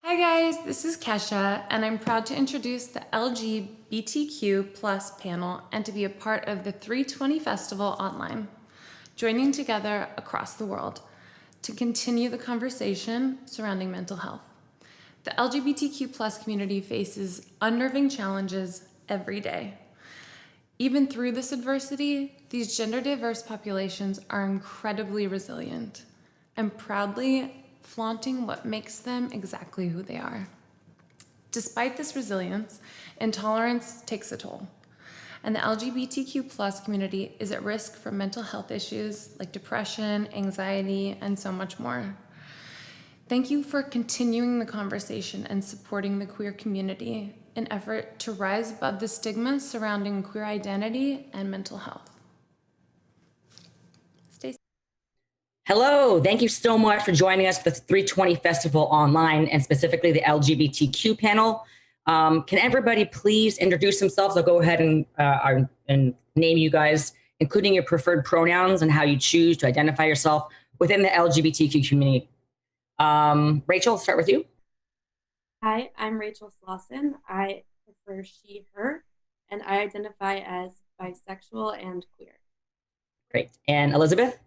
Hi guys, this is Kesha, and I'm proud to introduce the LGBTQ plus panel and to be a part of the 320 Festival online, joining together across the world to continue the conversation surrounding mental health. The LGBTQ plus community faces unnerving challenges every day. Even through this adversity, these gender diverse populations are incredibly resilient and proudly flaunting what makes them exactly who they are. Despite this resilience, intolerance takes a toll, and the LGBTQ plus community is at risk from mental health issues like depression, anxiety, and so much more. Thank you for continuing the conversation and supporting the queer community in an effort to rise above the stigma surrounding queer identity and mental health. Hello, thank you so much for joining us for the 320 Festival online and specifically the LGBTQ panel. Can everybody please introduce themselves? I'll go ahead and name you guys, including your preferred pronouns and how you choose to identify yourself within the LGBTQ community. Rachel, I'll start with you. Hi, I'm Rachel Slawson. I prefer she, her, and I identify as bisexual and queer. Great. And Elizabeth?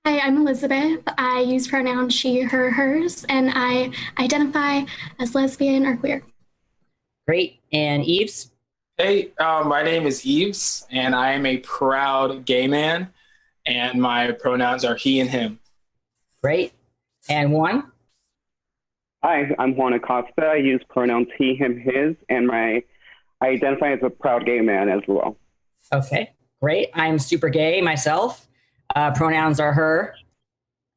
Hi, I'm Elizabeth. I use pronouns she, her, hers, and I identify as lesbian or queer. Great. And Yves? Hey, my name is Yves, and I am a proud gay man, and my pronouns are he and him. Great. And Juan? Hi, I'm Juan Acosta. I use pronouns he, him, his, and I identify as a proud gay man as well. Okay, great. I'm super gay myself. Pronouns are her,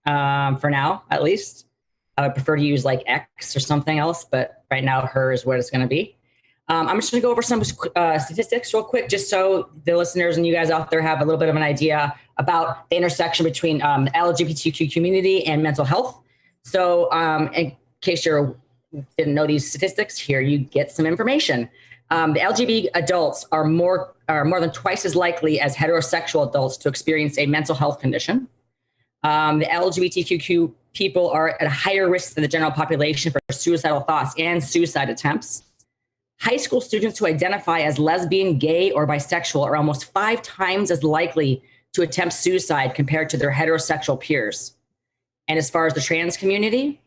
for now, at least. I would prefer to use like X or something else, but right now her is what it's going to be. I'm just going to go over some statistics real quick, just so the listeners and you guys out there have a little bit of an idea about the intersection between the LGBTQ community and mental health. So in case you didn't know these statistics, here you get some information. The LGBT adults are more than twice as likely as heterosexual adults to experience a mental health condition. The LGBTQ people are at a higher risk than the general population for suicidal thoughts and suicide attempts. High school students who identify as lesbian, gay, or bisexual are almost 5 times as likely to attempt suicide compared to their heterosexual peers. And as far as the trans community,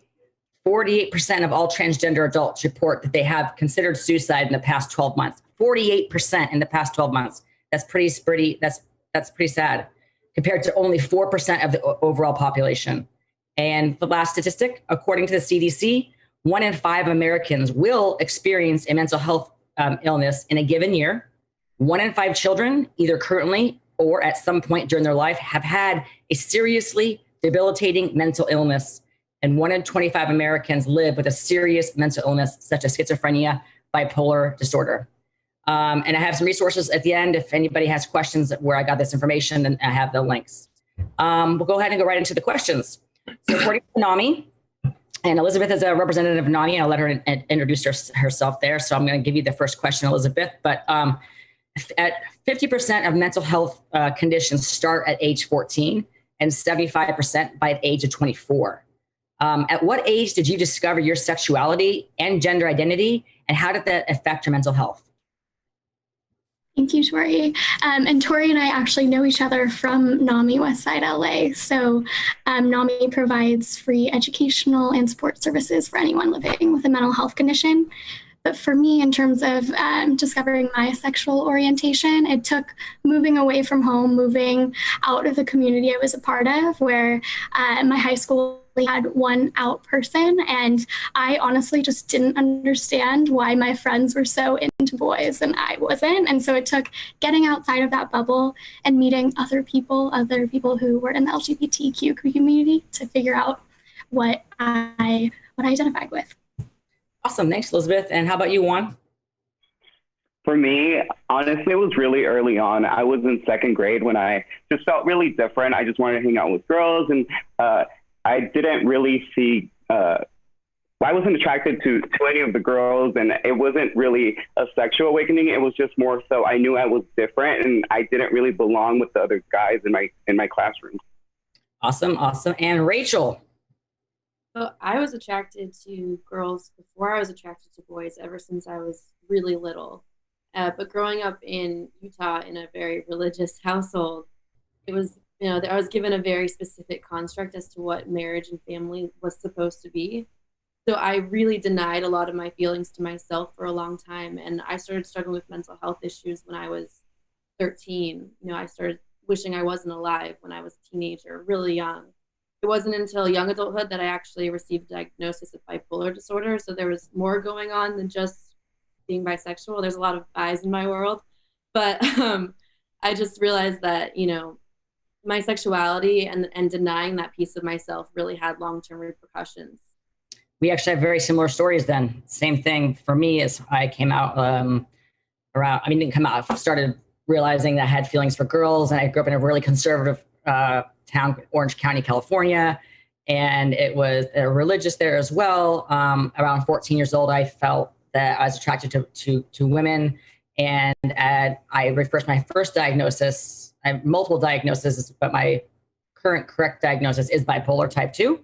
48% of all transgender adults report that they have considered suicide in the past 12 months. 48% in the past 12 months. That's pretty sad, compared to only 4% of the overall population. And the last statistic, according to the CDC, 1 in 5 Americans will experience a mental health illness in a given year. 1 in 5 children, either currently or at some point during their life, have had a seriously debilitating mental illness. And 1 in 25 Americans live with a serious mental illness, such as schizophrenia, bipolar disorder. And I have some resources at the end. If anybody has questions where I got this information, then I have the links. We'll go ahead and go right into the questions. So according to NAMI, and Elizabeth is a representative of NAMI, and I'll let her introduce herself there. So I'm going to give you the first question, Elizabeth. But at 50% of mental health conditions start at age 14 and 75% by the age of 24. At what age did you discover your sexuality and gender identity, and how did that affect your mental health? Thank you, Torri. And Torri and I actually know each other from NAMI Westside, LA. So NAMI provides free educational and support services for anyone living with a mental health condition. But for me, in terms of discovering my sexual orientation, it took moving away from home, moving out of the community I was a part of, where my high school had one out person, and I honestly just didn't understand why my friends were so into boys and I wasn't. And so it took getting outside of that bubble and meeting other people who were in the LGBTQ community to figure out what I identified with. Awesome. Thanks, Elizabeth. And how about you, Juan? For me, honestly, it was really early on. I was in 2nd grade when I just felt really different. I just wanted to hang out with girls, and I didn't really see, I wasn't attracted to any of the girls, and it wasn't really a sexual awakening. It was just more so I knew I was different, and I didn't really belong with the other guys in my classroom. Awesome. And Rachel? So I was attracted to girls before I was attracted to boys ever since I was really little. But growing up in Utah in a very religious household, it was, I was given a very specific construct as to what marriage and family was supposed to be. So I really denied a lot of my feelings to myself for a long time. And I started struggling with mental health issues when I was 13. I started wishing I wasn't alive when I was a teenager, really young. It wasn't until young adulthood that I actually received a diagnosis of bipolar disorder. So there was more going on than just being bisexual. There's a lot of bis in my world. But I just realized that, my sexuality and denying that piece of myself really had long-term repercussions. We actually have very similar stories then. Same thing for me as I came out didn't come out, I started realizing that I had feelings for girls, and I grew up in a really conservative town, Orange County, California. And it was religious there as well. Around 14 years old, I felt that I was attracted to women. And my first diagnosis, I have multiple diagnoses, but my current correct diagnosis is bipolar type 2.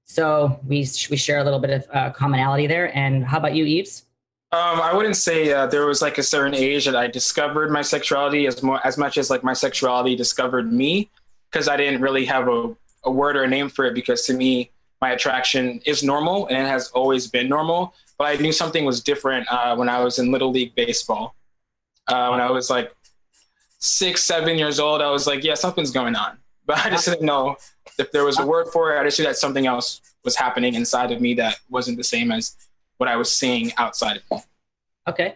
So we share a little bit of commonality there. And how about you, Yves? I wouldn't say there was like a certain age that I discovered my sexuality as much as like my sexuality discovered me, because I didn't really have a word or a name for it, because to me, my attraction is normal and it has always been normal. But I knew something was different when I was in Little League Baseball. When I was like 6, 7 years old, I was like, yeah, something's going on. But I just didn't know if there was a word for it. I just knew that something else was happening inside of me that wasn't the same as what I was seeing outside of me. Okay.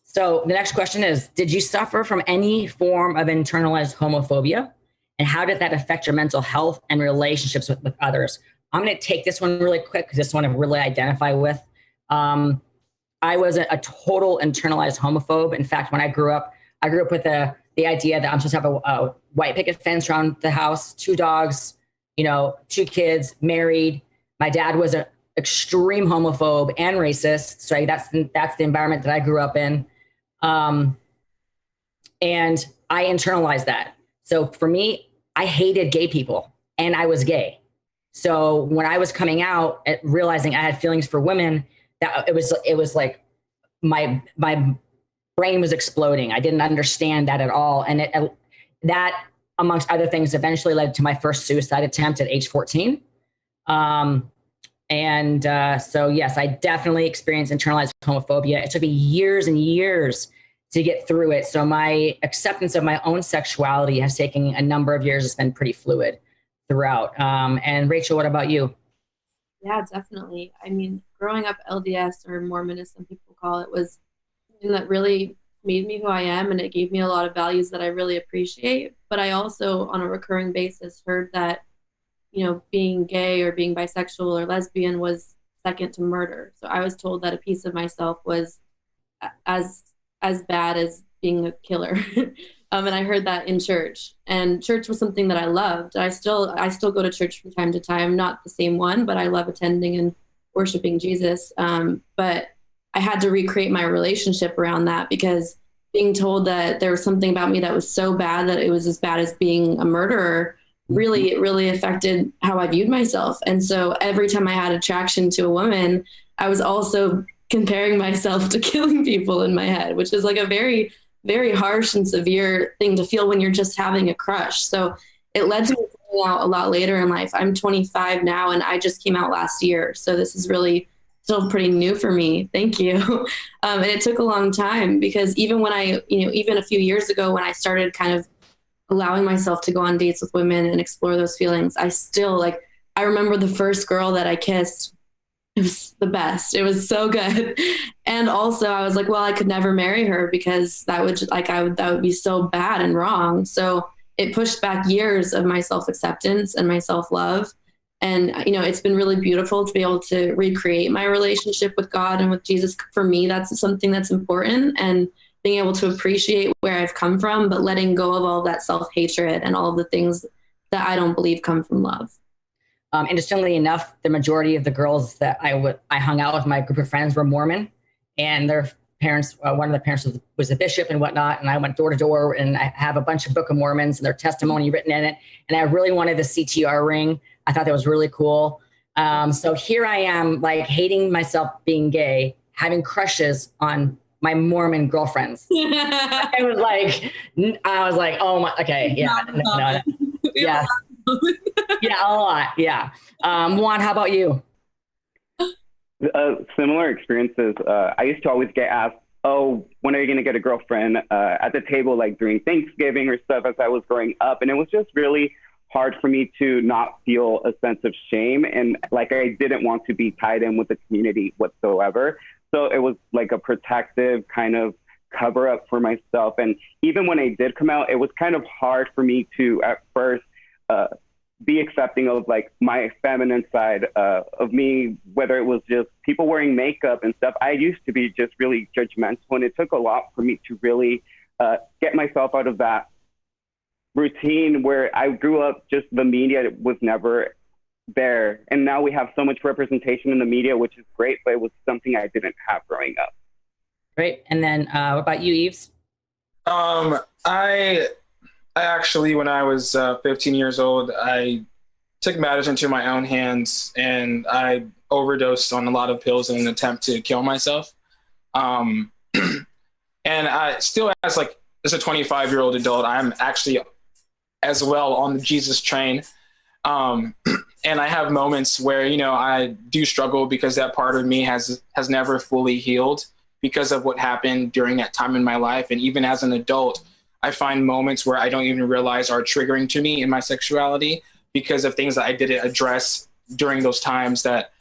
So the next question is, did you suffer from any form of internalized homophobia? And how did that affect your mental health and relationships with others? I'm going to take this one really quick because this one I really identify with. I was a total internalized homophobe. In fact, when I grew up with the idea that I'm supposed to have a white picket fence around the house, 2 dogs, 2 kids, married. My dad was an extreme homophobe and racist. So that's the environment that I grew up in. And I internalized that. So for me, I hated gay people and I was gay. So when I was coming out and realizing I had feelings for women, that it was like my brain was exploding. I didn't understand that at all. And that, amongst other things, eventually led to my first suicide attempt at age 14. So yes, I definitely experienced internalized homophobia. It took me years and years to get through it. So my acceptance of my own sexuality has taken a number of years. It's been pretty fluid throughout. And Rachel, what about you? Yeah, definitely. I mean, growing up LDS, or Mormon as some people call it, was something that really made me who I am, and it gave me a lot of values that I really appreciate. But I also, on a recurring basis, heard that, being gay or being bisexual or lesbian was second to murder. So I was told that a piece of myself was as bad as being a killer. And I heard that in church, and church was something that I loved. I still go to church from time to time, not the same one, but I love attending and worshiping Jesus. But I had to recreate my relationship around that, because being told that there was something about me that was so bad that it was as bad as being a murderer, it really affected how I viewed myself. And so every time I had attraction to a woman, I was also comparing myself to killing people in my head, which is like a very, very harsh and severe thing to feel when you're just having a crush. So it led to me coming out a lot later in life. I'm 25 now, and I just came out last year. So this is really still pretty new for me. Thank you. And it took a long time, because even when even a few years ago, when I started kind of allowing myself to go on dates with women and explore those feelings, I remember the first girl that I kissed. It was the best. It was so good. And also I was like, well, I could never marry her, because that would be so bad and wrong. So it pushed back years of my self-acceptance and my self-love. And, it's been really beautiful to be able to recreate my relationship with God and with Jesus. For me, that's something that's important, and being able to appreciate where I've come from, but letting go of all that self-hatred and all of the things that I don't believe come from love. Interestingly enough, the majority of the girls that I hung out with, my group of friends, were Mormon, and parents, one of the parents was a bishop and whatnot. And I went door to door, and I have a bunch of Book of Mormons and their testimony written in it. And I really wanted the CTR ring. I thought that was really cool. So here I am, like, hating myself being gay, having crushes on my Mormon girlfriends. I was like, oh my, okay, yeah, no. Yeah, yeah, a lot, yeah. Juan, how about you? Similar experiences. I used to always get asked, oh, when are you going to get a girlfriend, at the table, like during Thanksgiving or stuff, as I was growing up. And it was just really hard for me to not feel a sense of shame. And like, I didn't want to be tied in with the community whatsoever. So it was like a protective kind of cover up for myself. And even when I did come out, it was kind of hard for me to at first be accepting of like my feminine side of me, whether it was just people wearing makeup and stuff. I used to be just really judgmental, and it took a lot for me to really get myself out of that routine where I grew up. Just the media was never there. And now we have so much representation in the media, which is great, but it was something I didn't have growing up. Great. And then what about you, Yves? I actually, when I was 15 years old, I took matters into my own hands, and I overdosed on a lot of pills in an attempt to kill myself. And I still, as a 25-year-old adult, I'm actually as well on the Jesus train. And I have moments where, I do struggle because that part of me has never fully healed because of what happened during that time in my life. And even as an adult, I find moments where I don't even realize are triggering to me in my sexuality because of things that I didn't address during those times that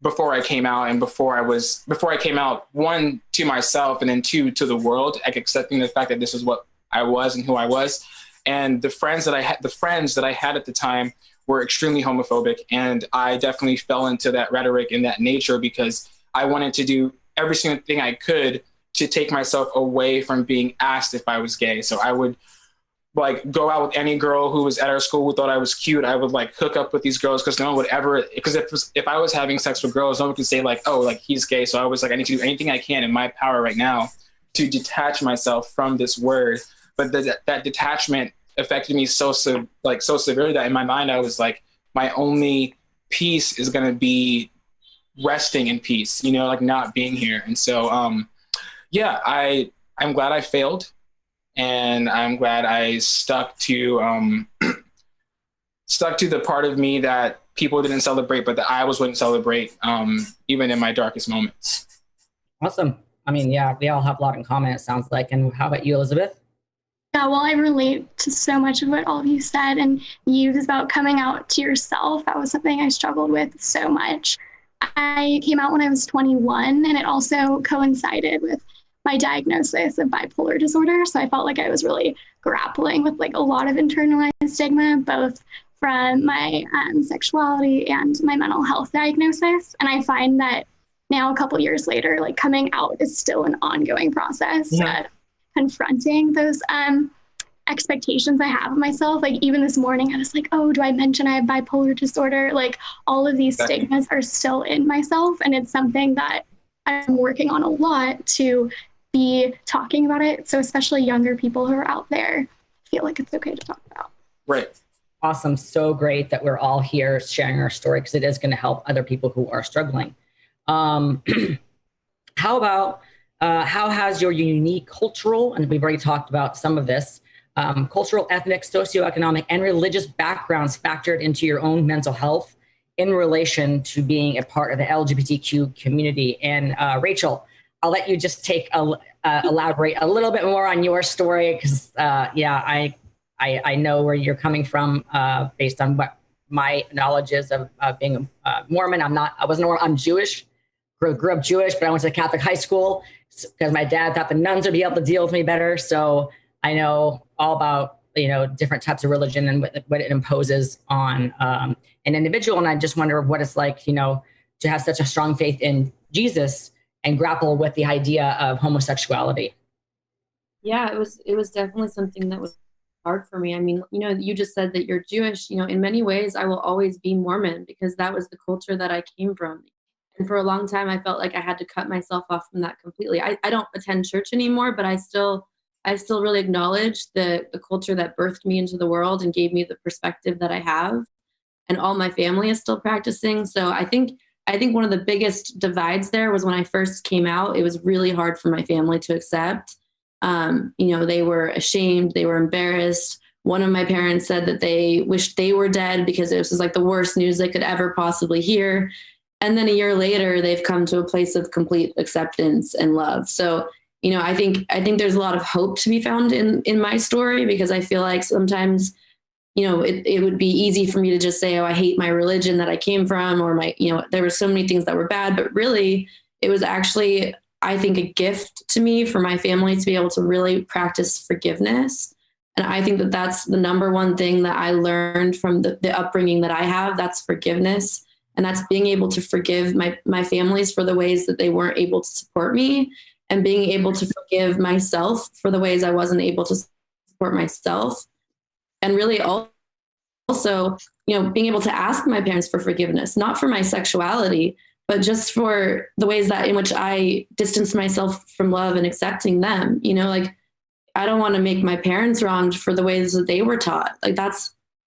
before I came out, and before I came out, one, to myself, and then two, to the world, like accepting the fact that this is what I was and who I was. And the friends that I had at the time were extremely homophobic. And I definitely fell into that rhetoric and that nature because I wanted to do every single thing I could to take myself away from being asked if I was gay. So I would go out with any girl who was at our school who thought I was cute. I would hook up with these girls because no one would ever, because if I was having sex with girls, no one could say he's gay. So I was I need to do anything I can in my power right now to detach myself from this word. But that detachment affected me so severely that in my mind, I was my only peace is going to be resting in peace, not being here. And so, I'm glad I failed, and I'm glad I stuck to the part of me that people didn't celebrate, but that I was willing to celebrate, even in my darkest moments. Awesome. I mean, yeah, we all have a lot in common, it sounds like. And how about you, Elizabeth? Yeah, well, I relate to so much of what all of you said, and Yves, about coming out to yourself. That was something I struggled with so much. I came out when I was 21, and it also coincided with my diagnosis of bipolar disorder. So I felt like I was really grappling with a lot of internalized stigma, both from my sexuality and my mental health diagnosis. And I find that now, a couple years later, coming out is still an ongoing process. Yeah. Confronting those expectations I have of myself. Even this morning, I was oh, do I mention I have bipolar disorder? All of these stigmas are still in myself. And it's something that I'm working on a lot to be talking about it. So especially younger people who are out there feel like it's okay to talk about. Right. Awesome. So great that we're all here sharing our story, because it is going to help other people who are struggling. How about how has your unique cultural, and we've already talked about some of this, cultural, ethnic, socioeconomic, and religious backgrounds factored into your own mental health in relation to being a part of the LGBTQ community? And Rachel, I'll let you just elaborate a little bit more on your story, because I know where you're coming from based on what my knowledge is of being a Mormon. I'm Jewish, grew up Jewish, but I went to Catholic high school because my dad thought the nuns would be able to deal with me better. So I know all about, different types of religion and what it imposes on an individual. And I just wonder what it's like, to have such a strong faith in Jesus and grapple with the idea of homosexuality. Yeah, it was definitely something that was hard for me. I mean, you just said that you're Jewish. In many ways, I will always be Mormon because that was the culture that I came from. And for a long time, I felt like I had to cut myself off from that completely. I don't attend church anymore, but I still really acknowledge the culture that birthed me into the world and gave me the perspective that I have. And all my family is still practicing. So I think one of the biggest divides there was when I first came out. It was really hard for my family to accept. They were ashamed, they were embarrassed. One of my parents said that they wished they were dead because it was like the worst news they could ever possibly hear. And then a year later, they've come to a place of complete acceptance and love. So, I think there's a lot of hope to be found in my story, because I feel like sometimes, it would be easy for me to just say, oh, I hate my religion that I came from, or there were so many things that were bad, but really it was actually, I think, a gift to me for my family to be able to really practice forgiveness. And I think that that's the number one thing that I learned from the upbringing that I have. That's forgiveness. And that's being able to forgive my families for the ways that they weren't able to support me, and being able to forgive myself for the ways I wasn't able to support myself. And really also, being able to ask my parents for forgiveness, not for my sexuality, but just for the ways that in which I distanced myself from love and accepting them. I don't want to make my parents wronged for the ways that they were taught.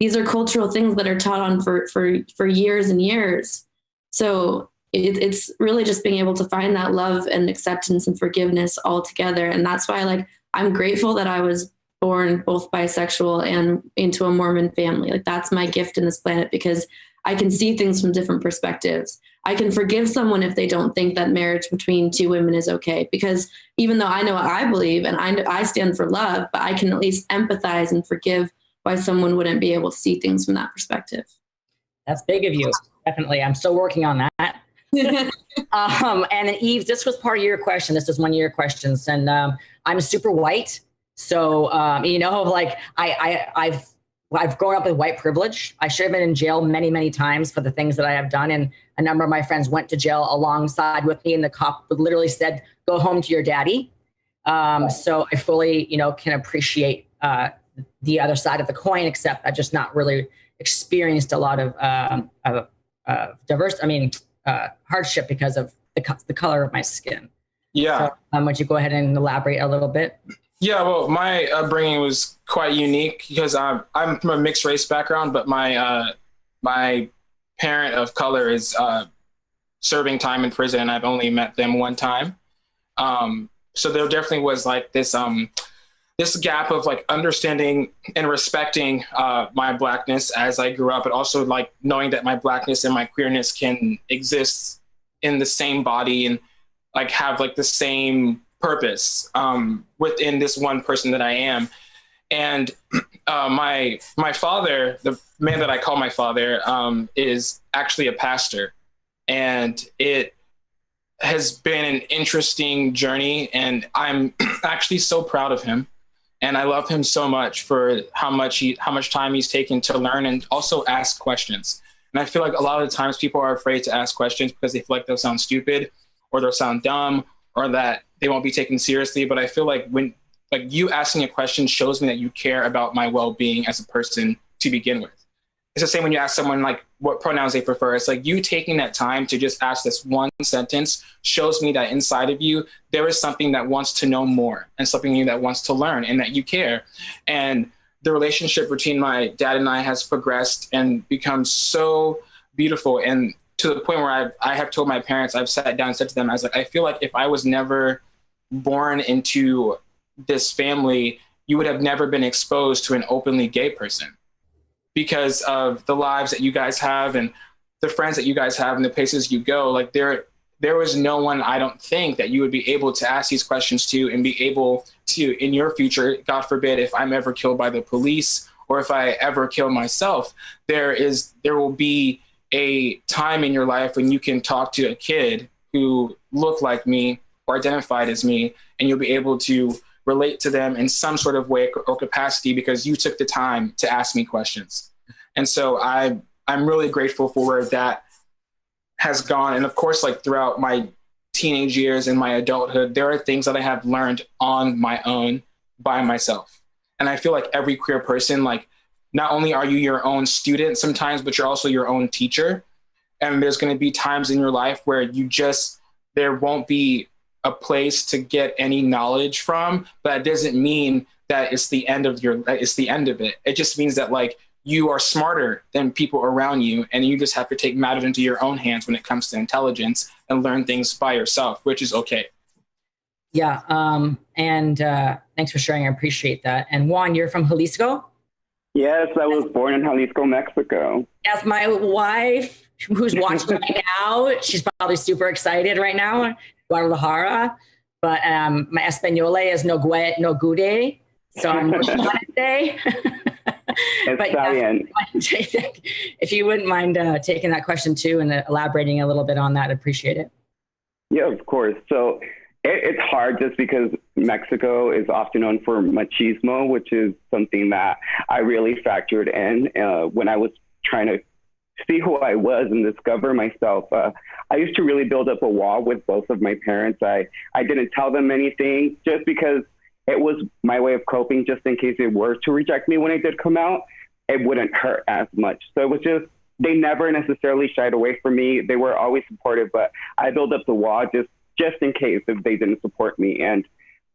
These are cultural things that are taught on for years and years. So it's really just being able to find that love and acceptance and forgiveness all together. And that's why I'm grateful that I was born both bisexual and into a Mormon family. That's my gift in this planet, because I can see things from different perspectives. I can forgive someone if they don't think that marriage between two women is okay, because even though I know what I believe and I stand for love, but I can at least empathize and forgive why someone wouldn't be able to see things from that perspective. That's big of you. Definitely. I'm still working on that. And then Yves, this was part of your question. This is one of your questions. And I'm super white. So, I've grown up with white privilege. I should have been in jail many, many times for the things that I have done. And a number of my friends went to jail alongside with me. And the cop literally said, go home to your daddy. So I fully, can appreciate the other side of the coin, except I just not really experienced a lot of hardship because of the color of my skin. Yeah. So, would you go ahead and elaborate a little bit? Yeah, well, my upbringing was quite unique because I'm from a mixed race background, but my parent of color is serving time in prison, and I've only met them one time. So there definitely was this gap of understanding and respecting my Blackness as I grew up, but also knowing that my Blackness and my queerness can exist in the same body and have the same purpose within this one person that I am. And my father, the man that I call my father, is actually a pastor, and it has been an interesting journey, and I'm actually so proud of him. And I love him so much for how much time he's taken to learn and also ask questions. And I feel like a lot of the times people are afraid to ask questions because they feel like they'll sound stupid or they'll sound dumb or that they won't be taken seriously. But I feel like when you asking a question shows me that you care about my well-being as a person to begin with. It's the same when you ask someone what pronouns they prefer. It's you taking that time to just ask this one sentence shows me that inside of you, there is something that wants to know more and something that wants to learn and that you care. And the relationship between my dad and I has progressed and become so beautiful. And to the point where I have told my parents, I've sat down and said to them, I feel like if I was never born into this family, you would have never been exposed to an openly gay person because of the lives that you guys have and the friends that you guys have and the places you go. There was no one, I don't think, that you would be able to ask these questions to and be able to, in your future, God forbid, if I'm ever killed by the police or if I ever kill myself, there will be a time in your life when you can talk to a kid who looked like me or identified as me, and you'll be able to relate to them in some sort of way or capacity because you took the time to ask me questions. And so I'm really grateful for where that has gone. And of course, throughout my teenage years and my adulthood, there are things that I have learned on my own by myself. And I feel like every queer person, not only are you your own student sometimes, but you're also your own teacher. And there's going to be times in your life where there won't be a place to get any knowledge from, but it doesn't mean that it's the end of it. It just means that like you are smarter than people around you, and you just have to take matters into your own hands when it comes to intelligence and learn things by yourself, which is okay. Yeah. And thanks for sharing. I appreciate that. And Juan, you're from Jalisco? Yes, I was born in Jalisco, Mexico. As my wife, who's watching right now, she's probably super excited right now, Guadalajara. But my Española is no gude, so I'm working on it today. But yeah, if you wouldn't mind taking that question too and elaborating a little bit on that, I'd appreciate it. Yeah, of course. So it's hard just because Mexico is often known for machismo, which is something that I really factored in when I was trying to see who I was and discover myself. I used to really build up a wall with both of my parents. I didn't tell them anything just because it was my way of coping, just in case they were to reject me when I did come out, it wouldn't hurt as much. So it was just, they never necessarily shied away from me. They were always supportive, but I built up the wall just in case if they didn't support me. And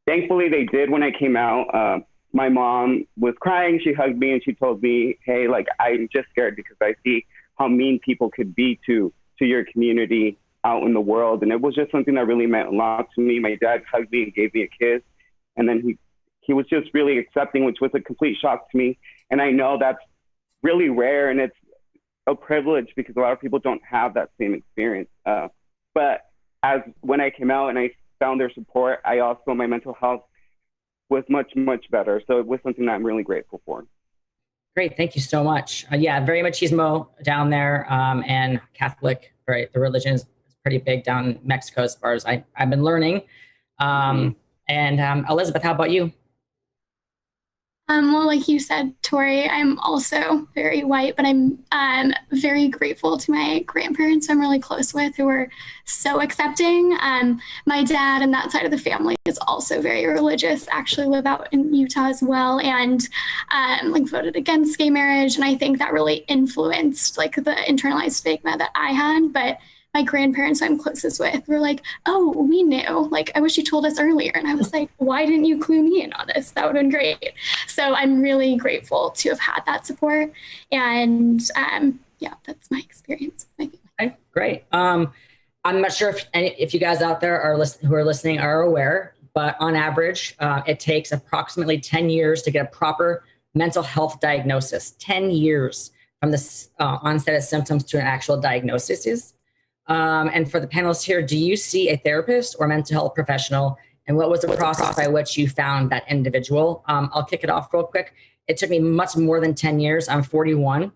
thankfully they did when I came out. My mom was crying. She hugged me and she told me, hey, like, I'm just scared because I see how mean people could be to your community out in the world. And it was just something that really meant a lot to me. My dad hugged me and gave me a kiss. And then he was just really accepting, which was a complete shock to me. And I know that's really rare and it's a privilege because a lot of people don't have that same experience. But when I came out and I found their support, my mental health was much, much better. So it was something that I'm really grateful for. Great. Thank you so much. Yeah, very machismo down there, and Catholic, right? The religion is pretty big down in Mexico as far as I've been learning. And Elizabeth, how about you? Well, like you said, Torri, I'm also very white, but I'm very grateful to my grandparents I'm really close with who are so accepting. My dad and that side of the family is also very religious, actually live out in Utah as well, and like voted against gay marriage. And I think that really influenced like the internalized stigma that I had. But my grandparents I'm closest with were like, oh, we knew, like, I wish you told us earlier. And I was like, why didn't you clue me in on this? That would have been great. So I'm really grateful to have had that support. And yeah, that's my experience. Okay, great. I'm not sure if you guys out there who are listening are aware, but on average, it takes approximately 10 years to get a proper mental health diagnosis. 10 years from the onset of symptoms to an actual diagnosis. And for the panelists here, do you see a therapist or mental health professional? And what was the process by which you found that individual? I'll kick it off real quick. It took me much more than 10 years. I'm 41.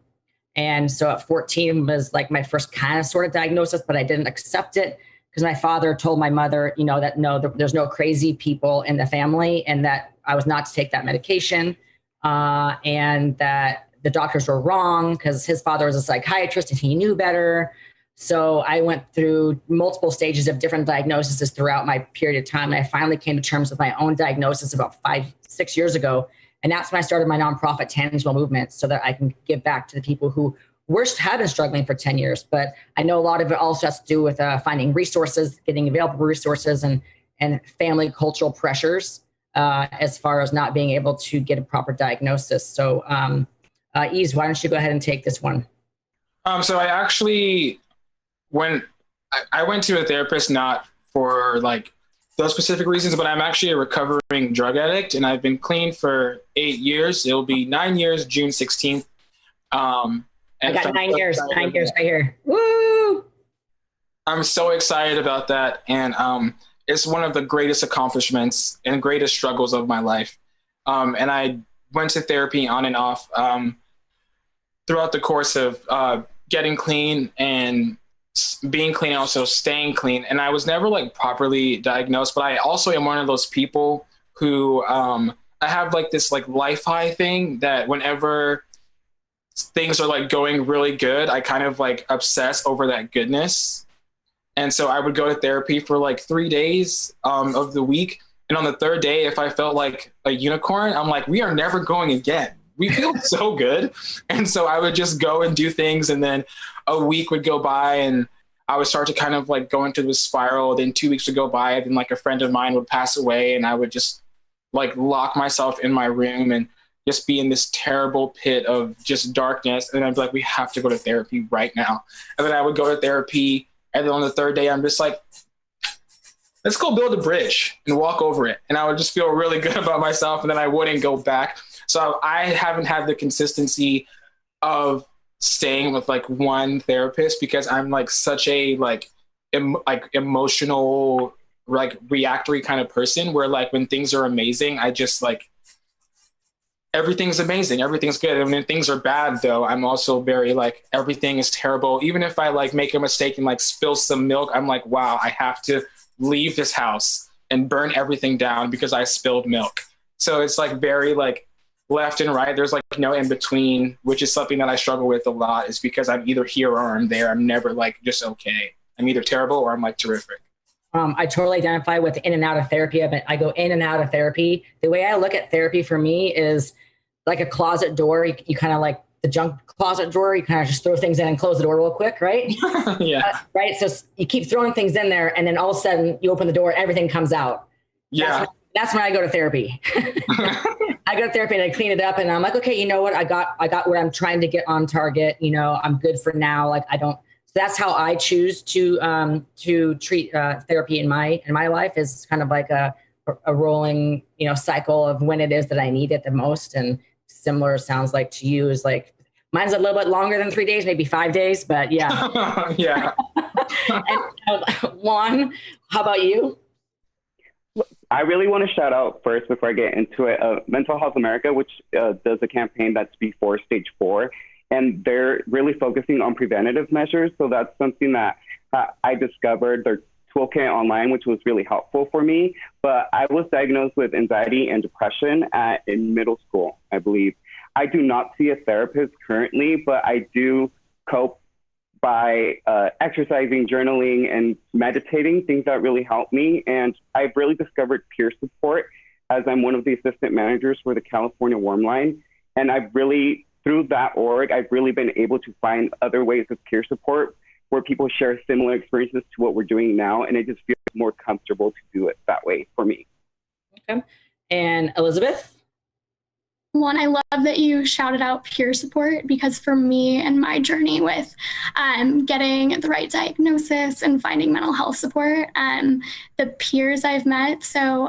And so at 14 was like my first kind of sort of diagnosis, but I didn't accept it because my father told my mother, that no, there's no crazy people in the family and that I was not to take that medication, and that the doctors were wrong because his father was a psychiatrist and he knew better. So I went through multiple stages of different diagnoses throughout my period of time. And I finally came to terms with my own diagnosis about 5-6 years ago. And that's when I started my nonprofit Tangible Movement so that I can give back to the people who have been struggling for 10 years. But I know a lot of it also has to do with finding resources, getting available resources and family cultural pressures as far as not being able to get a proper diagnosis. So Yves, why don't you go ahead and take this one? So I actually... when I went to a therapist, not for like those specific reasons, but I'm actually a recovering drug addict and I've been clean for 8 years. It'll be 9 years, June 16th. And I got 9 years right here. Woo! I'm so excited about that. And it's one of the greatest accomplishments and greatest struggles of my life. And I went to therapy on and off throughout the course of getting clean and being clean, also staying clean. And I was never like properly diagnosed, but I also am one of those people who I have like this like life high thing that whenever things are like going really good, I kind of like obsess over that goodness. And so I would go to therapy for like 3 days of the week. And on the third day, if I felt like a unicorn, I'm like, we are never going again. we feel so good. And so I would just go and do things, and then a week would go by and I would start to kind of like go into this spiral. Then 2 weeks would go by, and then like a friend of mine would pass away, and I would just like lock myself in my room and just be in this terrible pit of just darkness. And I'd be like, we have to go to therapy right now. And then I would go to therapy. And then on the third day, I'm just like, let's go build a bridge and walk over it. And I would just feel really good about myself. And then I wouldn't go back. So I haven't had the consistency of staying with like one therapist, because I'm like such a like emotional, like reactory kind of person, where like when things are amazing, I just like, everything's amazing, everything's good. And when things are bad though, I'm also very like, everything is terrible. Even if I like make a mistake and like spill some milk, I'm like, wow, I have to leave this house and burn everything down because I spilled milk. So it's like very like left and right. There's like no in between, which is something that I struggle with a lot, is because I'm either here or I'm there. I'm never like just okay. I'm either terrible or I'm like terrific. I totally identify with in and out of therapy. I go in and out of therapy. The way I look at therapy for me is like a closet door. You kind of like the junk closet drawer. You kind of just throw things in and close the door real quick, right? Yeah. Right. So you keep throwing things in there, and then all of a sudden you open the door, everything comes out. Yeah. That's when I go to therapy. I go to therapy and I clean it up, and I'm like, okay, you know what? I got what I'm trying to get on target. You know, I'm good for now. Like so that's how I choose to treat therapy in my life, is kind of like a rolling, you know, cycle of when it is that I need it the most. And similar sounds like to you is like, mine's a little bit longer than 3 days, maybe 5 days, but yeah. Yeah. And Juan, how about you? I really want to shout out first, before I get into it, Mental Health America, which does a campaign that's before stage 4. And they're really focusing on preventative measures. So that's something that I discovered their toolkit online, which was really helpful for me. But I was diagnosed with anxiety and depression in middle school, I believe. I do not see a therapist currently, but I do cope by exercising, journaling, and meditating, things that really help me. And I've really discovered peer support, as I'm one of the assistant managers for the California Warm Line. And I've really, through that org, I've really been able to find other ways of peer support where people share similar experiences to what we're doing now. And it just feels more comfortable to do it that way for me. Okay. And Elizabeth? One, I love that you shouted out peer support, because for me and my journey with getting the right diagnosis and finding mental health support, the peers I've met. So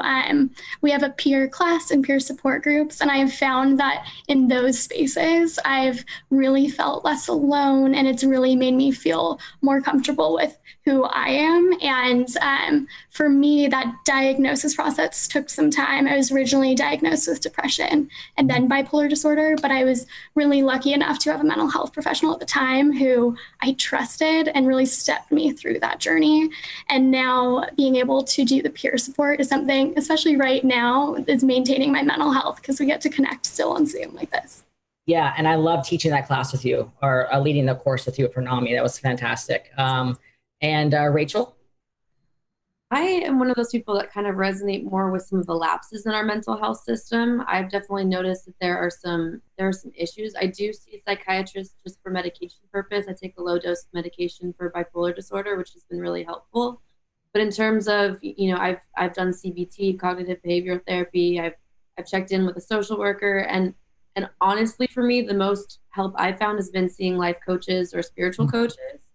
we have a peer class and peer support groups, and I've found that in those spaces, I've really felt less alone, and it's really made me feel more comfortable with who I am. And for me, that diagnosis process took some time. I was originally diagnosed with depression and then bipolar disorder, but I was really lucky enough to have a mental health professional at the time who I trusted and really stepped me through that journey. And now being able to do the peer support is something, especially right now, is maintaining my mental health, because we get to connect still on Zoom like this. Yeah, and I love teaching that class with you, or leading the course with you for NAMI. That was fantastic. And Rachel? I am one of those people that kind of resonate more with some of the lapses in our mental health system. I've definitely noticed that there are some issues. I do see a psychiatrist just for medication purpose. I take a low dose of medication for bipolar disorder, which has been really helpful. But in terms of, you know, I've done CBT, cognitive behavioral therapy. I've checked in with a social worker, and honestly, for me, the most help I found has been seeing life coaches or spiritual coaches,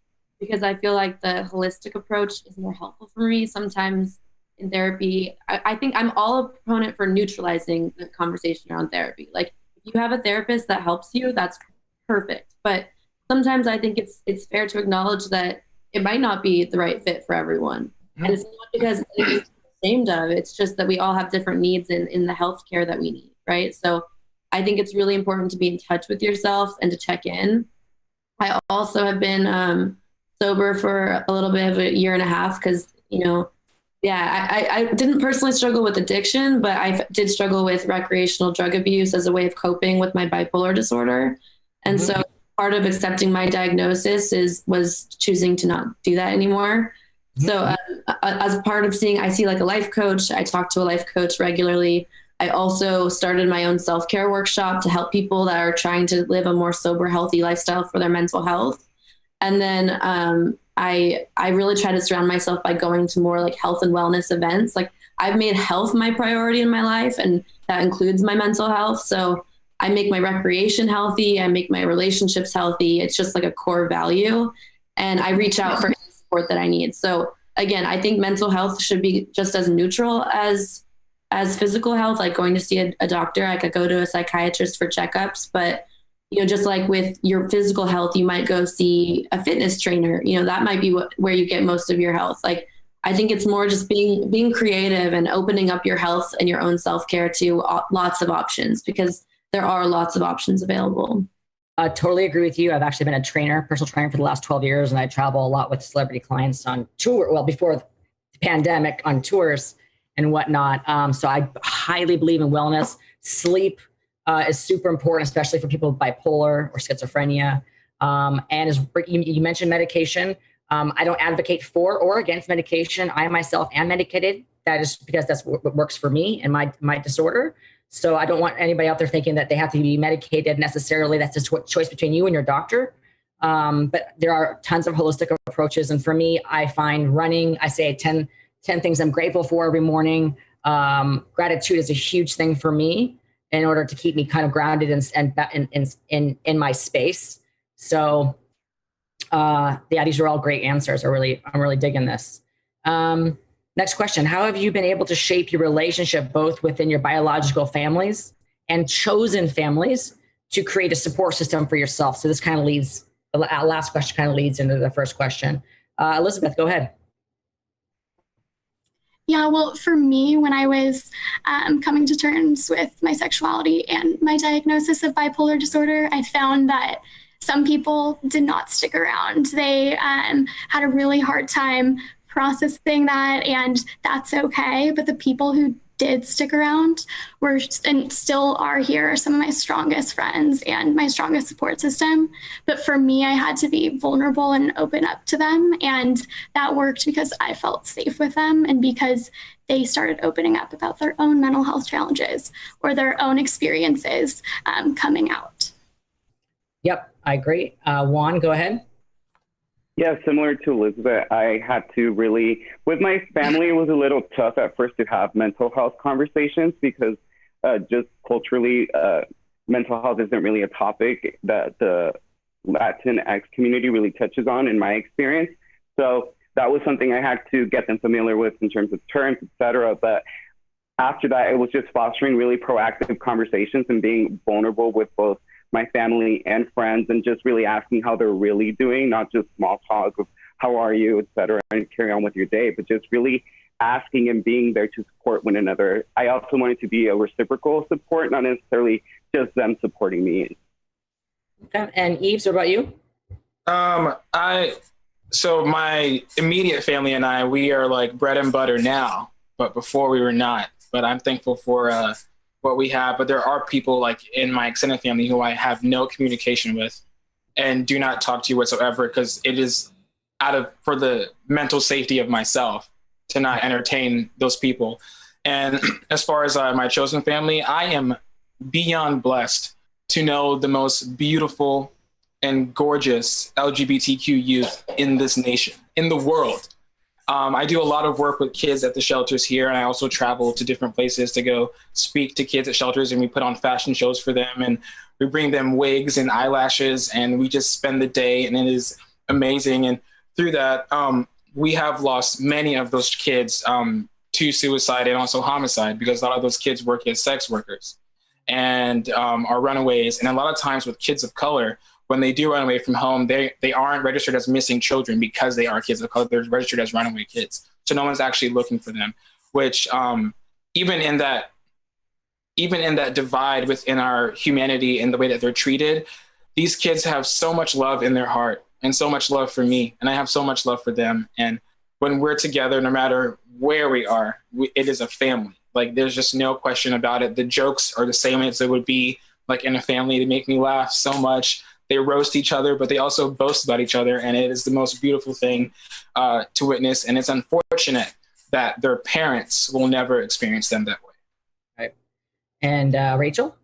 because I feel like the holistic approach is more helpful for me. Sometimes in therapy, I think I'm all a proponent for neutralizing the conversation around therapy. Like, if you have a therapist that helps you, that's perfect. But sometimes I think it's fair to acknowledge that it might not be the right fit for everyone. And it's not because it's ashamed of, it's just that we all have different needs in the healthcare that we need, right? So I think it's really important to be in touch with yourself and to check in. I also have been sober for a little bit of a year and a half, because, you know, I didn't personally struggle with addiction, but I did struggle with recreational drug abuse as a way of coping with my bipolar disorder. And so part of accepting my diagnosis was choosing to not do that anymore. So as part of I see like a life coach, I talk to a life coach regularly. I also started my own self-care workshop to help people that are trying to live a more sober, healthy lifestyle for their mental health. And then I really try to surround myself by going to more like health and wellness events. Like I've made health my priority in my life, and that includes my mental health. So I make my recreation healthy. I make my relationships healthy. It's just like a core value. And I reach out for any support that I need. So again, I think mental health should be just as neutral as physical health, like going to see a doctor. I could go to a psychiatrist for checkups, but just like with your physical health, you might go see a fitness trainer. That might be where you get most of your health. Like, I think it's more just being creative and opening up your health and your own self-care to lots of options, because there are lots of options available. I totally agree with you. I've actually been a personal trainer for the last 12 years, and I travel a lot with celebrity clients on tour. Well, before the pandemic, on tours and whatnot. So I highly believe in wellness. Sleep is super important, especially for people with bipolar or schizophrenia. And as you mentioned, medication. I don't advocate for or against medication. I myself am medicated. That is because that's what works for me and my disorder. So I don't want anybody out there thinking that they have to be medicated necessarily. That's a choice between you and your doctor. But there are tons of holistic approaches. And for me, I find running, I say 10 things I'm grateful for every morning. Gratitude is a huge thing for me in order to keep me kind of grounded and in my space. So yeah, these are all great answers. I'm really digging this. Next question. How have you been able to shape your relationship both within your biological families and chosen families to create a support system for yourself? So this kind of leads, the last question kind of leads into the first question. Elizabeth, go ahead. Yeah, well, for me, when I was coming to terms with my sexuality and my diagnosis of bipolar disorder, I found that some people did not stick around. They had a really hard time processing that, and that's okay. But the people who did stick around were and still are here are some of my strongest friends and my strongest support system. But for me, I had to be vulnerable and open up to them. And that worked because I felt safe with them and because they started opening up about their own mental health challenges or their own experiences coming out. Yep, I agree. Juan, go ahead. Yeah, similar to Elizabeth, I had to really, with my family, it was a little tough at first to have mental health conversations because just culturally, mental health isn't really a topic that the Latinx community really touches on in my experience. So that was something I had to get them familiar with in terms of terms, et cetera. But after that, it was just fostering really proactive conversations and being vulnerable with both my family and friends and just really asking how they're really doing, not just small talk of how are you, et cetera, and carry on with your day, but just really asking and being there to support one another. I also wanted to be a reciprocal support, not necessarily just them supporting me. Okay. And Yves, what about you? So my immediate family and I, we are like bread and butter now, but before we were not. But I'm thankful for what we have. But there are people like in my extended family who I have no communication with and do not talk to you whatsoever, because it is for the mental safety of myself to not entertain those people. And as far as my chosen family, I am beyond blessed to know the most beautiful and gorgeous LGBTQ youth in this nation, in the world. I do a lot of work with kids at the shelters here, and I also travel to different places to go speak to kids at shelters, and we put on fashion shows for them, and we bring them wigs and eyelashes, and we just spend the day, and it is amazing. And through that, we have lost many of those kids to suicide and also homicide, because a lot of those kids work as sex workers and are runaways. And a lot of times with kids of color, when they do run away from home, they aren't registered as missing children because they are kids of color. They're registered as runaway kids. So no one's actually looking for them, which even in that divide within our humanity and the way that they're treated, these kids have so much love in their heart and so much love for me. And I have so much love for them. And when we're together, no matter where we are, it is a family. Like, there's just no question about it. The jokes are the same as it would be like in a family. They make me laugh so much. They roast each other, but they also boast about each other. And it is the most beautiful thing to witness. And it's unfortunate that their parents will never experience them that way. Right. And Rachel?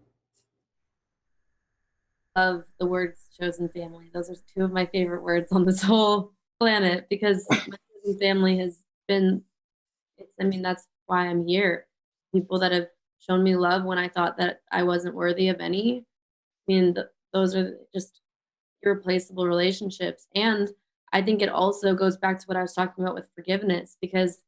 Of the words chosen family. Those are two of my favorite words on this whole planet, because my chosen family has been, that's why I'm here. People that have shown me love when I thought that I wasn't worthy of any. Those are just irreplaceable relationships. And I think it also goes back to what I was talking about with forgiveness, because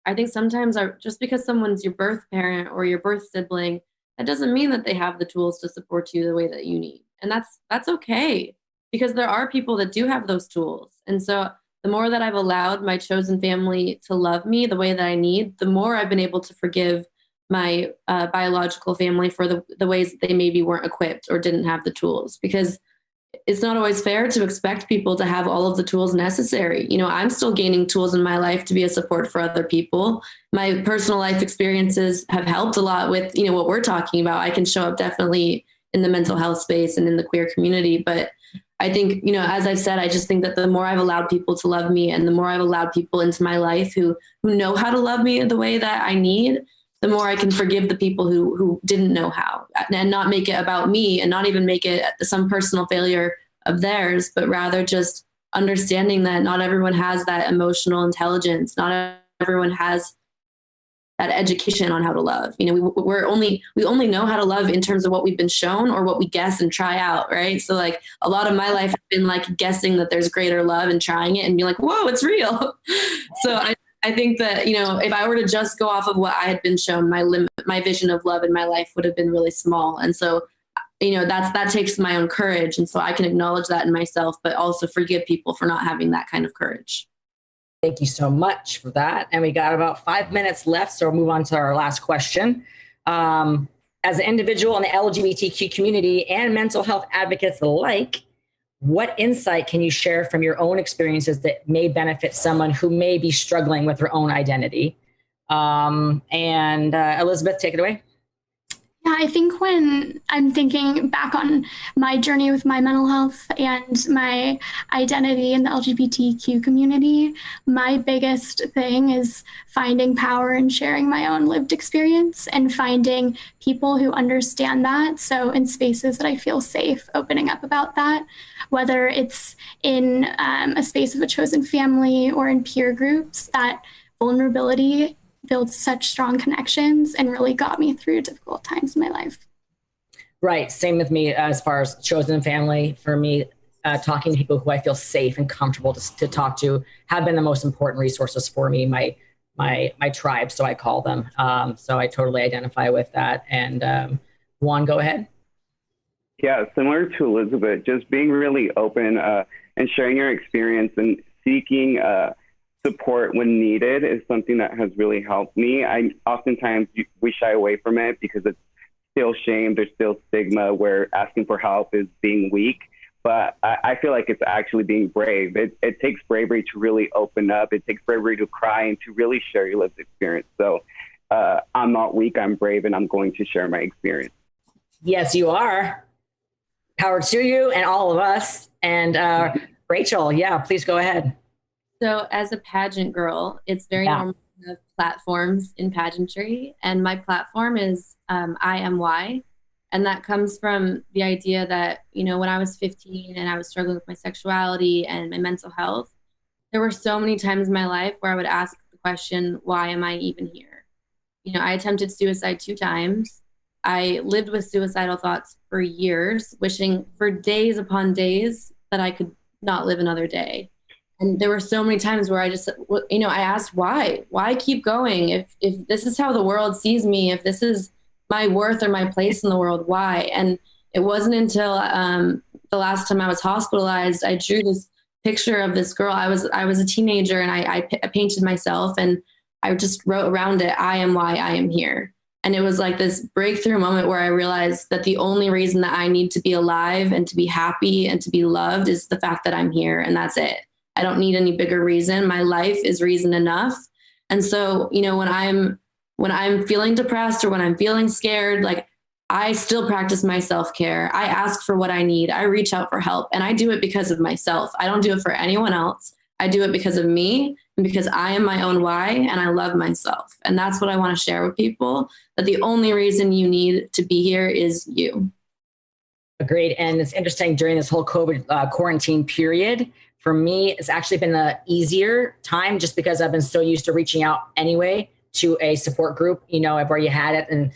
I think sometimes just because someone's your birth parent or your birth sibling, that doesn't mean that they have the tools to support you the way that you need. And that's okay, because there are people that do have those tools. And so the more that I've allowed my chosen family to love me the way that I need, the more I've been able to forgive my biological family for the ways that they maybe weren't equipped or didn't have the tools. Because it's not always fair to expect people to have all of the tools necessary. I'm still gaining tools in my life to be a support for other people. My personal life experiences have helped a lot with, what we're talking about. I can show up definitely in the mental health space and in the queer community. But I think, as I've said, I just think that the more I've allowed people to love me and the more I've allowed people into my life who know how to love me the way that I need, the more I can forgive the people who didn't know how, and not make it about me and not even make it some personal failure of theirs, but rather just understanding that not everyone has that emotional intelligence. Not everyone has that education on how to love. We only know how to love in terms of what we've been shown or what we guess and try out. Right. So like a lot of my life has been like guessing that there's greater love and trying it and be like, whoa, it's real. So I think that, if I were to just go off of what I had been shown, my vision of love in my life would have been really small. And so, that takes my own courage. And so I can acknowledge that in myself, but also forgive people for not having that kind of courage. Thank you so much for that. And we got about 5 minutes left, so we'll move on to our last question. As an individual in the LGBTQ community and mental health advocates alike, what insight can you share from your own experiences that may benefit someone who may be struggling with their own identity? Elizabeth, take it away. Yeah, I think when I'm thinking back on my journey with my mental health and my identity in the LGBTQ community, my biggest thing is finding power in sharing my own lived experience and finding people who understand that. So in spaces that I feel safe opening up about that, whether it's in a space of a chosen family or in peer groups, that vulnerability built such strong connections and really got me through difficult times in my life. Right. Same with me as far as chosen family. For me, talking to people who I feel safe and comfortable to talk to have been the most important resources for me, my tribe, so I call them. So I totally identify with that. And Juan, go ahead. Yeah, similar to Elizabeth, just being really open and sharing your experience and seeking support when needed is something that has really helped me. Oftentimes we shy away from it because it's still shame, there's still stigma where asking for help is being weak. But I feel like it's actually being brave. It takes bravery to really open up. It takes bravery to cry and to really share your lived experience. So I'm not weak, I'm brave, and I'm going to share my experience. Yes, you are. Power to you and all of us. And Rachel, yeah, please go ahead. So as a pageant girl, it's very normal to have platforms in pageantry. And my platform is I Am Why. And that comes from the idea that, when I was 15 and I was struggling with my sexuality and my mental health, there were so many times in my life where I would ask the question, why am I even here? I attempted suicide 2 times. I lived with suicidal thoughts for years, wishing for days upon days that I could not live another day. And there were so many times where I just, I asked why keep going? If this is how the world sees me, if this is my worth or my place in the world, why? And it wasn't until the last time I was hospitalized, I drew this picture of this girl. I was a teenager and I painted myself and I just wrote around it, I am why I am here. And it was like this breakthrough moment where I realized that the only reason that I need to be alive and to be happy and to be loved is the fact that I'm here, and that's it. I don't need any bigger reason. My life is reason enough. And so, when I'm feeling depressed or when I'm feeling scared, like I still practice my self-care. I ask for what I need. I reach out for help, and I do it because of myself. I don't do it for anyone else. I do it because of me and because I am my own why and I love myself. And that's what I want to share with people, that the only reason you need to be here is you. Agreed. And it's interesting, during this whole COVID quarantine period, for me, it's actually been the easier time, just because I've been so used to reaching out anyway to a support group. I've already had it, and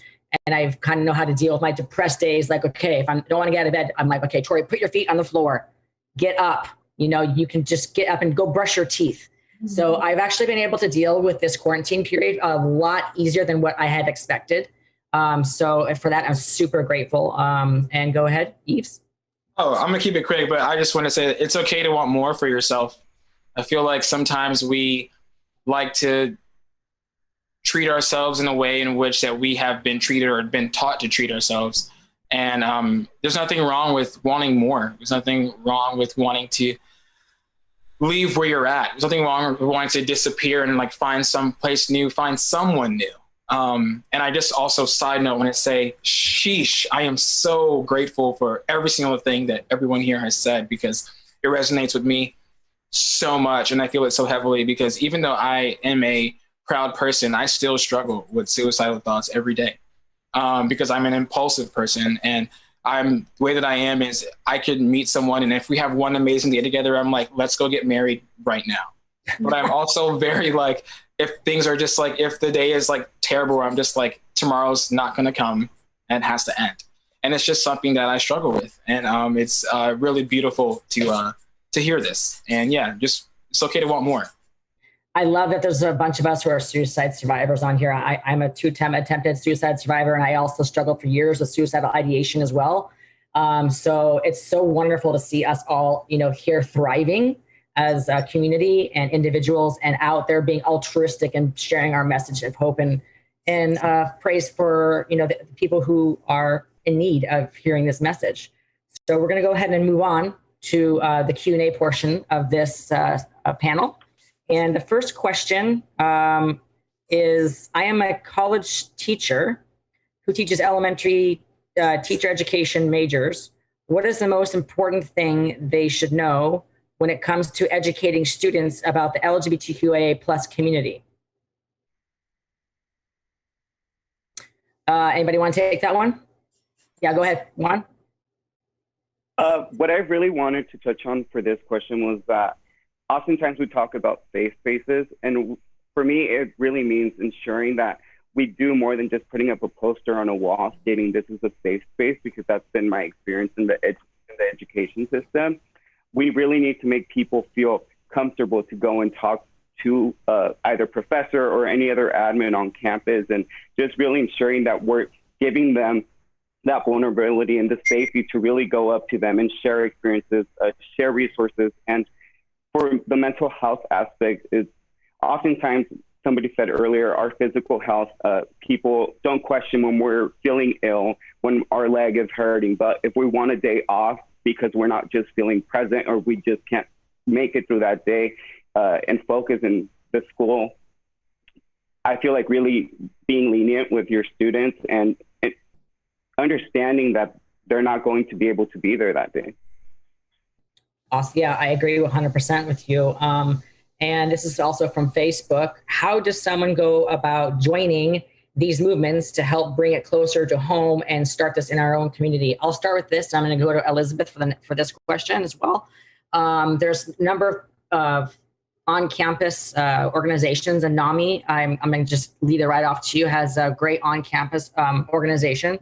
I've kind of know how to deal with my depressed days. Like, okay, if I don't want to get out of bed, I'm like, okay, Torri, put your feet on the floor, get up. You can just get up and go brush your teeth. Mm-hmm. So I've actually been able to deal with this quarantine period a lot easier than what I had expected. So for that, I'm super grateful. And go ahead, Yves. Oh, I'm gonna keep it quick, but I just want to say that it's okay to want more for yourself. I feel like sometimes we like to treat ourselves in a way in which that we have been treated or been taught to treat ourselves. And there's nothing wrong with wanting more. There's nothing wrong with wanting to leave where you're at. There's nothing wrong with wanting to disappear and like find some place new, find someone new. And I just also, side note, when I say sheesh, I am so grateful for every single thing that everyone here has said, because it resonates with me so much. And I feel it so heavily, because even though I am a proud person, I still struggle with suicidal thoughts every day, because I'm an impulsive person. And the way that I am is I could meet someone, and if we have one amazing day together, I'm like, let's go get married right now. But I'm also very like, if things are just like, if the day is like terrible, I'm just like, tomorrow's not going to come and it has to end. And it's just something that I struggle with. And it's really beautiful to hear this. And yeah, just, it's okay to want more. I love that there's a bunch of us who are suicide survivors on here. I'm a 2-time attempted suicide survivor, and I also struggled for years with suicidal ideation as well. So it's so wonderful to see us all, here thriving as a community and individuals, and out there being altruistic and sharing our message of hope and praise for, the people who are in need of hearing this message. So we're going to go ahead and move on to the Q&A portion of this panel. And the first question is, I am a college teacher who teaches elementary teacher education majors. What is the most important thing they should know when it comes to educating students about the LGBTQIA plus community? Anybody want to take that one? Yeah, go ahead, Juan. What I really wanted to touch on for this question was that oftentimes we talk about safe spaces, and for me, it really means ensuring that we do more than just putting up a poster on a wall stating this is a safe space, because that's been my experience in the education system. We really need to make people feel comfortable to go and talk to either professor or any other admin on campus, and just really ensuring that we're giving them that vulnerability and the safety to really go up to them and share experiences, share resources. And for the mental health aspect, is oftentimes, somebody said earlier, our physical health, people don't question when we're feeling ill, when our leg is hurting. But if we want a day off because we're not just feeling present, or we just can't make it through that day and focus in the school, I feel like really being lenient with your students and understanding that they're not going to be able to be there that day. Awesome. Yeah, I agree 100% with you. And this is also from Facebook. How does someone go about joining these movements to help bring it closer to home and start this in our own community? I'll start with this. I'm going to go to Elizabeth for this question as well. There's a number of on-campus organizations, and NAMI, I'm going to just lead it right off to you, has a great on-campus organization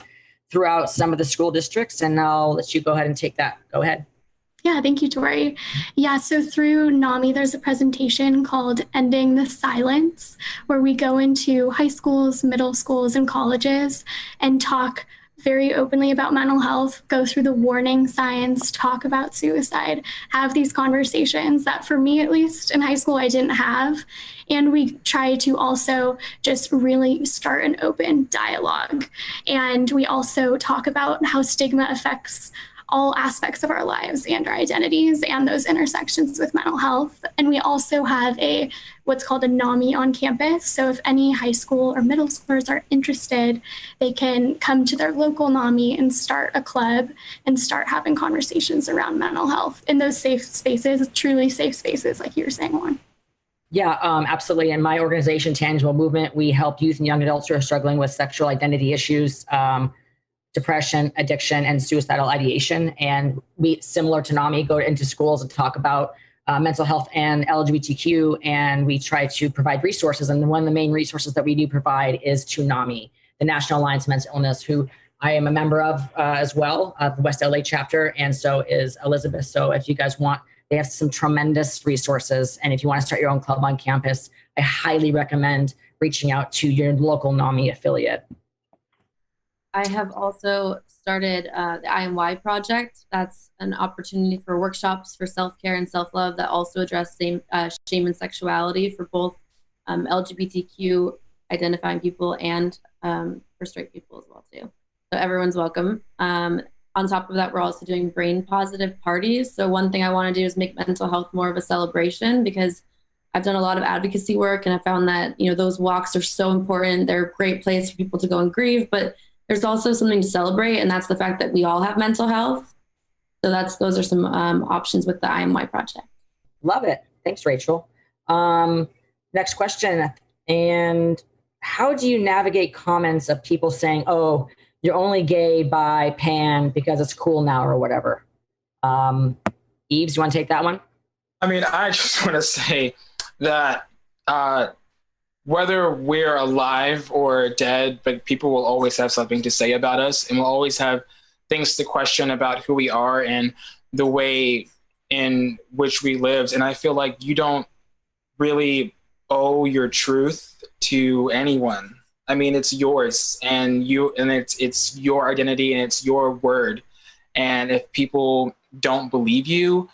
throughout some of the school districts, and I'll let you go ahead and take that. Go ahead. Yeah, thank you, Torri. Yeah, so through NAMI, there's a presentation called Ending the Silence, where we go into high schools, middle schools, and colleges and talk very openly about mental health, go through the warning signs, talk about suicide, have these conversations that, for me at least in high school, I didn't have. And we try to also just really start an open dialogue. And we also talk about how stigma affects all aspects of our lives and our identities and those intersections with mental health. And we also have what's called a NAMI on campus. So if any high school or middle schoolers are interested, they can come to their local NAMI and start a club and start having conversations around mental health in those safe spaces, truly safe spaces, like you were saying, Juan. Yeah, absolutely. In my organization, Tangible Movement, we help youth and young adults who are struggling with sexual identity issues, depression, addiction, and suicidal ideation. And we, similar to NAMI, go into schools and talk about mental health and LGBTQ, and we try to provide resources. And one of the main resources that we do provide is to NAMI, the National Alliance of Mental Illness, who I am a member of as well, the West LA chapter, and so is Elizabeth. So if you guys want, they have some tremendous resources. And if you want to start your own club on campus, I highly recommend reaching out to your local NAMI affiliate. I have also started the IMY project. That's an opportunity for workshops for self-care and self-love that also address shame and sexuality for both LGBTQ identifying people and for straight people as well too. So everyone's welcome. On top of that, we're also doing brain positive parties. So one thing I want to do is make mental health more of a celebration, because I've done a lot of advocacy work and I found that, those walks are so important. They're a great place for people to go and grieve, but there's also something to celebrate, and that's the fact that we all have mental health. So those are some options with the IMY project. Love it. Thanks, Rachel. Next question. And how do you navigate comments of people saying, oh, you're only gay, bi, pan because it's cool now or whatever? Yves, you want to take that one? I mean, I just want to say that whether we're alive or dead, but people will always have something to say about us, and we'll always have things to question about who we are and the way in which we lived. And I feel like you don't really owe your truth to anyone. I mean, it's yours, and it's your identity and it's your word. And if people don't believe you,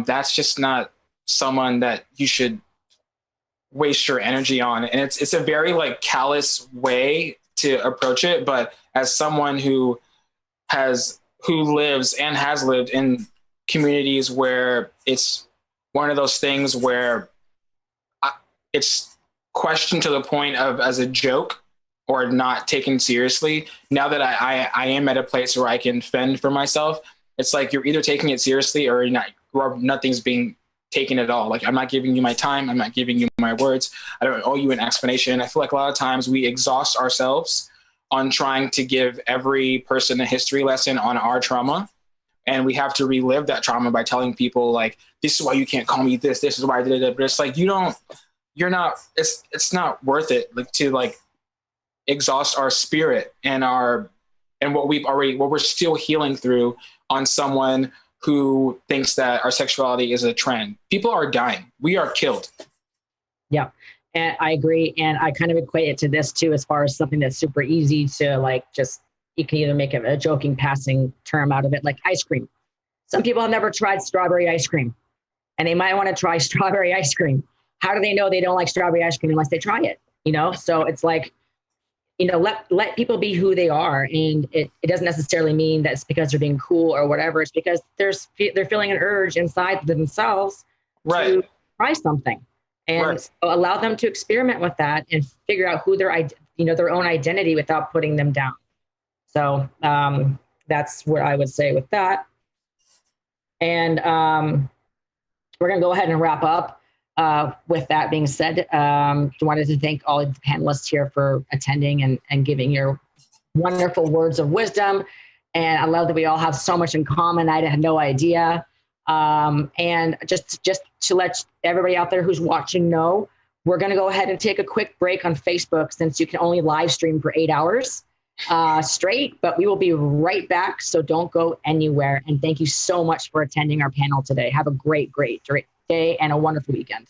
that's just not someone that you should waste your energy on. And it's a very callous way to approach it. But as someone who lives and has lived in communities where it's one of those things where it's questioned to the point of as a joke or not taken seriously, now that I am at a place where I can fend for myself, it's like you're either taking it seriously or you're not, or nothing's being taken at all. I'm not giving you my time. I'm not giving you my words. I don't owe you an explanation. I feel like a lot of times we exhaust ourselves on trying to give every person a history lesson on our trauma. And we have to relive that trauma by telling people this is why you can't call me this. This is why I did it. But it's it's not worth it to exhaust our spirit and what we're still healing through on someone who thinks that our sexuality is a trend. People are dying. We are killed. Yeah, and I agree. And I kind of equate it to this too, as far as something that's super easy to you can either make a joking passing term out of it, like ice cream. Some people have never tried strawberry ice cream, and they might want to try strawberry ice cream. How do they know they don't like strawberry ice cream unless they try it? So it's let people be who they are. And it doesn't necessarily mean that it's because they're being cool or whatever. It's because they're feeling an urge inside themselves to try something, and so allow them to experiment with that and figure out who their own identity without putting them down. So that's what I would say with that. And we're going to go ahead and wrap up. With that being said, I wanted to thank all of the panelists here for attending and giving your wonderful words of wisdom. And I love that we all have so much in common. I had no idea. And just to let everybody out there who's watching know, we're going to go ahead and take a quick break on Facebook, since you can only live stream for 8 hours straight, but we will be right back. So don't go anywhere. And thank you so much for attending our panel today. Have a great day and a wonderful weekend.